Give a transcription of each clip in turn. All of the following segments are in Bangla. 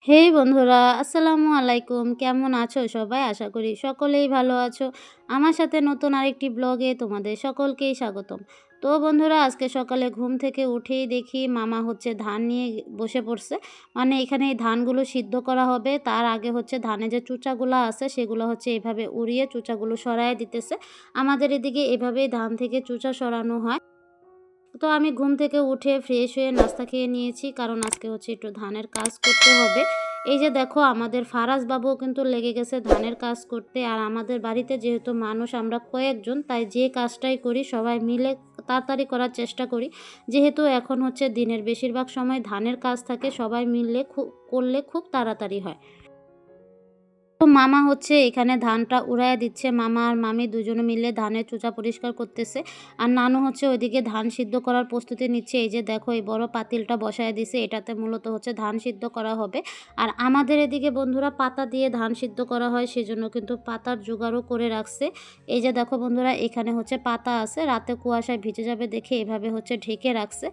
হেই বন্ধুরা, আসসালামু আলাইকুম। কেমন আছো সবাই? আশা করি সকলেই ভালো আছো। আমার সাথে নতুন আরেকটি ব্লগে তোমাদের সকলকেই স্বাগতম। তো বন্ধুরা, আজকে সকালে ঘুম থেকে উঠেই দেখি মামা হচ্ছে ধান নিয়ে বসে পড়ছে। মানে এখানে এই ধানগুলো সিদ্ধ করা হবে। তার আগে হচ্ছে ধানে যে চুচাগুলো আছে সেগুলো হচ্ছে এভাবে উড়িয়ে চুচাগুলো সরায় দিতেছে। আমাদের এদিকে এভাবেই ধান থেকে চুচা সরানো হয়। তো আমি ঘুম থেকে উঠে ফ্রেশ হয়ে নাস্তা খেয়ে নিয়েছি, কারণ আজকে হচ্ছে একটু ধানের কাজ করতে হবে। এই যে দেখো, আমাদের ফারাজ বাবুও কিন্তু লেগে গেছে ধানের কাজ করতে। আর আমাদের বাড়িতে যেহেতু মানুষ আমরা কয়েকজন, তাই যে কাজটাই করি সবাই মিলে তাড়াতাড়ি করার চেষ্টা করি। যেহেতু এখন হচ্ছে দিনের বেশিরভাগ সময় ধানের কাজ থাকে, সবাই মিলে করলে খুব তাড়াতাড়ি হয়। তো মামা হচ্ছে এখানে ধানটা উড়াইয়া দিচ্ছে। মামা আর মামি দুজনে মিলে ধানের চুচা পরিষ্কার করতেছে। আর নানু হচ্ছে ওইদিকে ধান সিদ্ধ করার প্রস্তুতি নিচ্ছে। এই যে দেখো, এই বড় পাতিলটা বসায় দিছে, এটাতে মূলত হচ্ছে ধান সিদ্ধ করা হবে। আর আমাদের এদিকে বন্ধুরা পাতা দিয়ে ধান সিদ্ধ করা হয়, সেজন্য কিন্তু পাতার জোগাড়ও করে রাখছে। এই যে দেখো বন্ধুরা, এখানে হচ্ছে পাতা আছে, রাতে কুয়াশায় ভিজে যাবে দেখে এভাবে হচ্ছে ঢেকে রাখছে।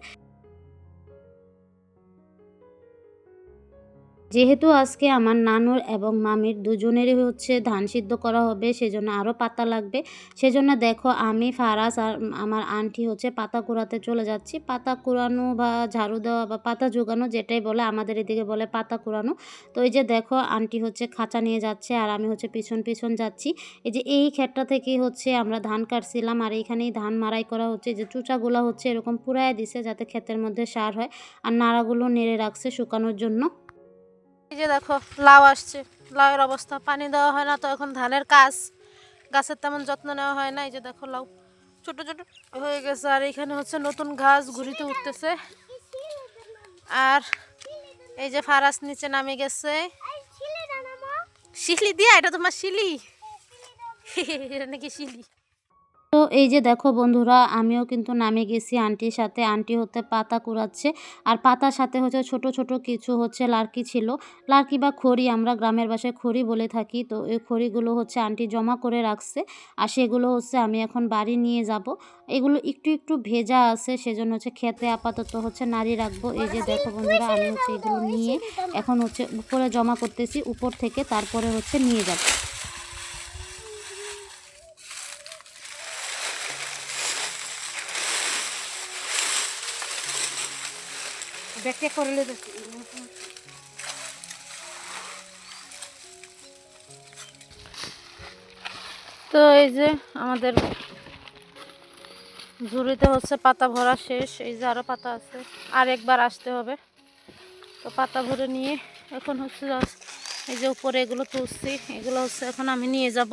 যেহেতু আজকে আমার নানুর এবং মামির দুজনেরই হচ্ছে ধান সিদ্ধ করা হবে, সেজন্য আরও পাতা লাগবে। সেজন্য দেখো, আমি ফারাজ আর আমার আন্টি হচ্ছে পাতা কুড়াতে চলে যাচ্ছি। পাতা কুড়ানো বা ঝাড়ু দেওয়া বা পাতা জোগানো যেটাই বলে, আমাদের এদিকে বলে পাতা কুড়ানো। তো এই যে দেখো, আন্টি হচ্ছে খাঁচা নিয়ে যাচ্ছে আর আমি হচ্ছে পিছন পিছন যাচ্ছি। এই যে এই ক্ষেতটা থেকেই হচ্ছে আমরা ধান কাটছিলাম, আর এইখানেই ধান মাড়াই করা হচ্ছে। যে চুচাগুলা হচ্ছে এরকম পুড়ায় দিছে যাতে ক্ষেতের মধ্যে সার হয়, আর নাড়াগুলো নেড়ে রাখছে শুকানোর জন্য। এই যে দেখো, লাউ আসছে। লাউয়ের অবস্থা, পানি দেওয়া হয় না তো এখন ধানের কাজ, গাছের তেমন যত্ন নেওয়া হয় না। এই যে দেখো, লাউ ছোট ছোট হয়ে গেছে। আর এখানে হচ্ছে নতুন ঘাস ঘুরিতে উঠতেছে। আর এই যে ফারাস নিচে নামে গেছে শিলি দিয়া। এটা তোমার শিলি? এটা নাকি শিলি। তো এই যে দেখো বন্ধুরা, আমিও কিন্তু নামে গেছি আন্টির সাথে। আন্টি হতে পাতা কুড়াচ্ছে, আর পাতার সাথে হচ্ছে ছোট ছোট কিছু হচ্ছে লার্কি ছিল। লার্কি বা খড়ি, আমরা গ্রামের ভাষায় খড়ি বলে থাকি। তো এই খড়িগুলো হচ্ছে আন্টি জমা করে রাখছে, আর সেগুলো হচ্ছে আমি এখন বাড়ি নিয়ে যাব। এগুলো একটু একটু ভেজা আছে, সেজন্য হচ্ছে খেতে আপাতত হচ্ছে নাড়ি রাখবো। এই যে দেখো বন্ধুরা, আমি হচ্ছে এগুলো নিয়ে এখন হচ্ছে উপরে জমা করতেছি, উপর থেকে তারপরে হচ্ছে নিয়ে যাব। ব্যাগটা করলে তো এই যে আমাদের ঝুড়িতে হচ্ছে পাতা ভরা শেষ। এই যে আরো পাতা আছে, আর একবার আসতে হবে। তো পাতা ভরে নিয়ে এখন হচ্ছে এই যে উপরে এগুলো তুলছি, এগুলো হচ্ছে এখন আমি নিয়ে যাব।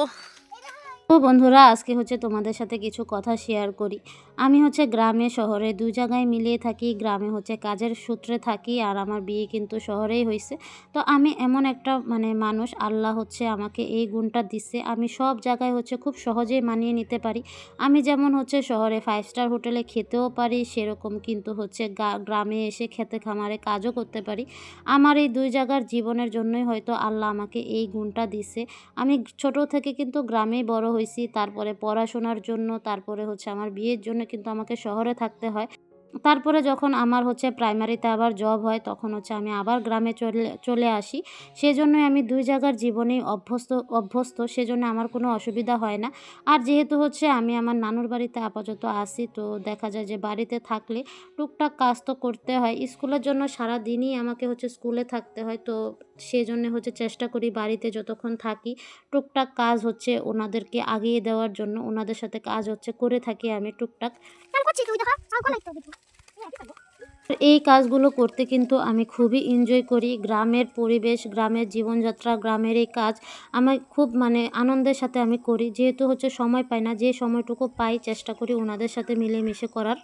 তো বন্ধুরা, আজকে হচ্ছে তোমাদের সাথে কিছু কথা শেয়ার করি। আমি হচ্ছে গ্রামে শহরে দুই জায়গায় মিলিয়ে থাকি। গ্রামে হচ্ছে কাজের সূত্রে থাকি, আর আমার বিয়ে কিন্তু শহরেই হয়েছে। তো আমি এমন একটা মানুষ, আল্লাহ হচ্ছে আমাকে এই গুণটা দিচ্ছে, আমি সব জায়গায় হচ্ছে খুব সহজেই মানিয়ে নিতে পারি। আমি যেমন হচ্ছে শহরে 5 স্টার হোটেলে খেতেও পারি, সেরকম কিন্তু হচ্ছে গ্রামে এসে খেতে খামারে কাজও করতে পারি। আমার এই দুই জায়গার জীবনের জন্যই হয়তো আল্লাহ আমাকে এই গুণটা দিচ্ছে। আমি ছোট থেকে কিন্তু গ্রামেই বড় হয়েছি। তারপরে পড়াশোনার জন্য, তারপরে হচ্ছে আমার বিয়ের জন্য কিন্তু আমাকে শহরে থাকতে হয়। তারপরে যখন আমার হচ্ছে প্রাইমারিতে আবার জব হয়, তখন হচ্ছে আমি আবার গ্রামে চলে আসি। সেজন্যই আমি ২ জায়গার জীবনেই অভ্যস্ত। সেজন্য আমার কোনো অসুবিধা হয় না। আর যেহেতু হচ্ছে আমি আমার নানুর বাড়িতে আপাতত আছি, তো দেখা যায় যে বাড়িতে থাকলে টুকটাক কাজ তো করতে হয়। স্কুলের জন্য সারাদিনই আমাকে হচ্ছে স্কুলে থাকতে হয়। তো সেজন্য হচ্ছে চেষ্টা করি বাড়িতে যতক্ষণ থাকি টুকটাক কাজ হচ্ছে ওনাদেরকে আগিয়ে দেওয়ার জন্য। ওনাদের সাথে কাজ হচ্ছে করে থাকি আমি টুকটাক। এই কাজগুলো করতে কিন্তু আমি খুবই এনজয় করি। গ্রামের পরিবেশ, গ্রামের জীবনযাত্রা, গ্রামের এই কাজ আমি খুব আনন্দের সাথে আমি করি। যেহেতু হচ্ছে সময় পাই না, যে সময়টুকু পাই চেষ্টা করি ওনাদের সাথে মিলেমিশে করার।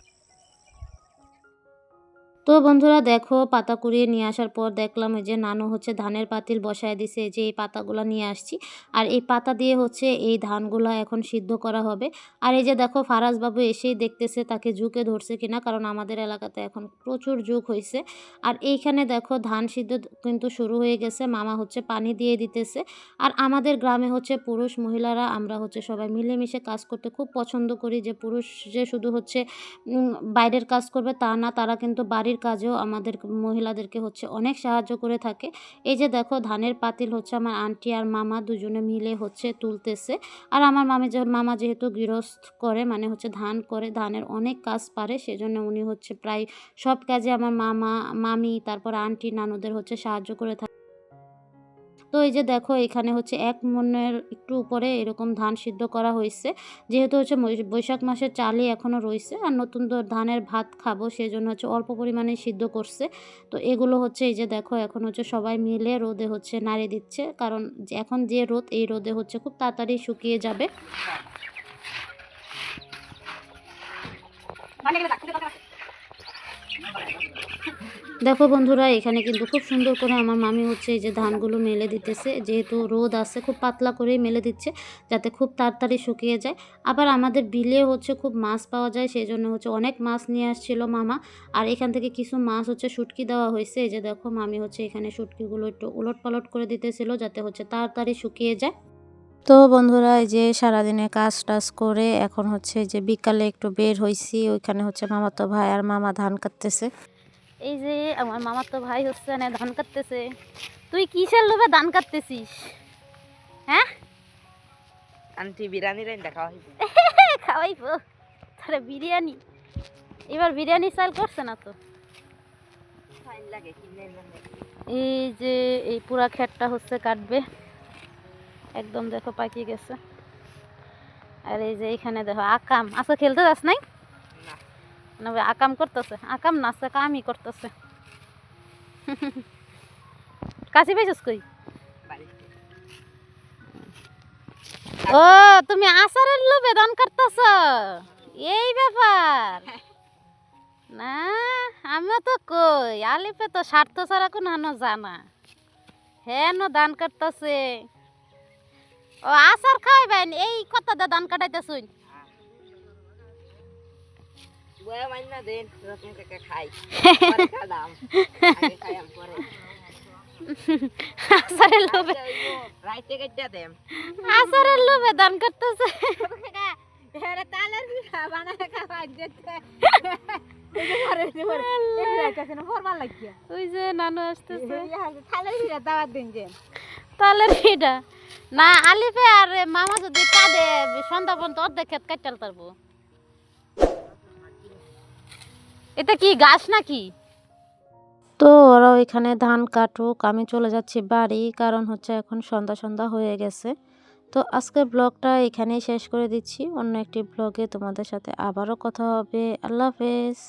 তো বন্ধুরা দেখো, পাতা কুড়িয়ে নিয়ে আসার পর দেখলাম ওই যে নানু হচ্ছে ধানের পাতিল বসায় দিছে। যে এই পাতাগুলো নিয়ে আসছি, আর এই পাতা দিয়ে হচ্ছে এই ধানগুলা এখন সিদ্ধ করা হবে। আর এই যে দেখো, ফারাজ বাবু এসেই দেখতেছে তাকে জুকে ধরছে কিনা, কারণ আমাদের এলাকাতে এখন প্রচুর জুক হয়েছে। আর এইখানে দেখো ধান সিদ্ধ কিন্তু শুরু হয়ে গেছে, মামা হচ্ছে পানি দিয়ে দিতেছে। আর আমাদের গ্রামে হচ্ছে পুরুষ মহিলারা আমরা হচ্ছে সবাই মিলেমিশে কাজ করতে খুব পছন্দ করি। যে পুরুষ যে শুধু হচ্ছে বাইরের কাজ করবে তা না, তারা কিন্তু বাড়ির বাড়ির কাজেও আমাদের মহিলাদেরকে হচ্ছে অনেক সাহায্য করে থাকে। এই যে দেখো ধানের পাতিল হচ্ছে আমার আন্টি আর মামা দুজনে মিলে হচ্ছে তুলতেছে। আর আমার মামা যেহেতু গৃহস্থ করে, মানে হচ্ছে ধান করে, ধানের অনেক কাজ পারে, সেজন্য উনি হচ্ছে প্রায় সব কাজে আমার মামা, মামি, তারপর আন্টি, নানুদের হচ্ছে সাহায্য করে থাকে। তো এই যে দেখো এখানে হচ্ছে ১ মণের একটু উপরে এরকম ধান সিদ্ধ করা হইছে। যেহেতু হচ্ছে বৈশাখ মাসের চালই এখনও রইছে আর নতুন তো ধানের ভাত খাবো, সেজন্য হচ্ছে অল্প পরিমাণে সিদ্ধ করছে। তো এগুলো হচ্ছে এই যে দেখো এখন হচ্ছে সবাই মিলে রোদে হচ্ছে নাড়িয়ে দিচ্ছে, কারণ এখন যে রোদ, এই রোদে হচ্ছে খুব তাড়াতাড়ি শুকিয়ে যাবে। দেখো বন্ধুরা এখানে কিন্তু খুব সুন্দর করে আমার মামি হচ্ছে এই যে ধানগুলো মেলে দিতেছে, যেহেতু রোদ আছে খুব পাতলা করেই মেলে দিচ্ছে যাতে খুব তাড়াতাড়ি শুকিয়ে যায়। আবার আমাদের বিলে হচ্ছে খুব মাছ পাওয়া যায়, সেই জন্য হচ্ছে অনেক মাছ নিয়ে আসছিল মামা। আর এখান থেকে কিছু মাছ হচ্ছে শুটকি দেওয়া হয়েছে। এই যে দেখো মামি হচ্ছে এখানে শুটকিগুলো একটু উলট পালট করে দিতেছিল যাতে হচ্ছে তাড়াতাড়ি শুকিয়ে যায়। তো বন্ধুরা এই যে সারাদিনে কাজ টাজ করে এখন হচ্ছে যে বিকালে একটু বের হইছি, ওইখানে হচ্ছে মামাতো ভাই আর মামা ধান কাটতেছে। এই যে আমার মামাতো ভাই হচ্ছে না ধান কাটতেছে। তুই কিসের লোভে ধান কাটতেছিস? হ্যাঁ, আন্টি বিরিয়ানি রাইন্দা খাওয়াইবো। খাওয়াইবো তাহলে বিরিয়ানি। এবার বিরিয়ানি চাল করছে না তো। ফাইন লাগে কিনে না। এই যে এই পুরা ক্ষেতটা হচ্ছে কাটবে, একদম দেখো পাকিয়ে গেছে। আর এই যে এখানে দেখো আকাম আচ্ছা, খেলতে যাস নাই না না? আকাম করতেছে, আকাম না আছে কামই করতেছে। কাশি পাইছিস কই? বাড়িতে ও তুমি আচারের লোভে ধান কাটতেছ, এই ব্যাপার না? আমিও তো কই আলিপে তো স্বার্থ ছাড়া কোনো হানো জানা, হ্যাঁ ধান কাটতেছে। ও আচার খাওয়াইবেন, এই কথা দা ধান কাটাইতেছুন। বয়া মাইনা দেন রতন কাকা খাই। পরে খাদাম। আগে খাইম পরে। আচারের লোভে, রাইতে গেড্ডা দেম। আচারের লোভে ধান কাটতেছে। কাকা এরা তালের পিঠা বানায় খাওয়াই দিতে। ওই যে নানু আসতেছে। তালের পিঠা দাওয়াত দিন যে। তাহলে এটা না আলিফে আর মামা যদি কাঁদে সন্ধ্যা পর্যন্ত অর্ধেক ক্ষেত কাটাল পারবো। এটা কি গাছ নাকি? তো ওরাও এখানে ধান কাটুক, আমি চলে যাচ্ছি বাড়ি, কারণ হচ্ছে এখন সন্ধ্যা সন্ধ্যা হয়ে গেছে। তো আজকের ব্লগটা এখানেই শেষ করে দিচ্ছি। অন্য একটি ব্লগে তোমাদের সাথে আবারও কথা হবে। আল্লাহ হাফেজ।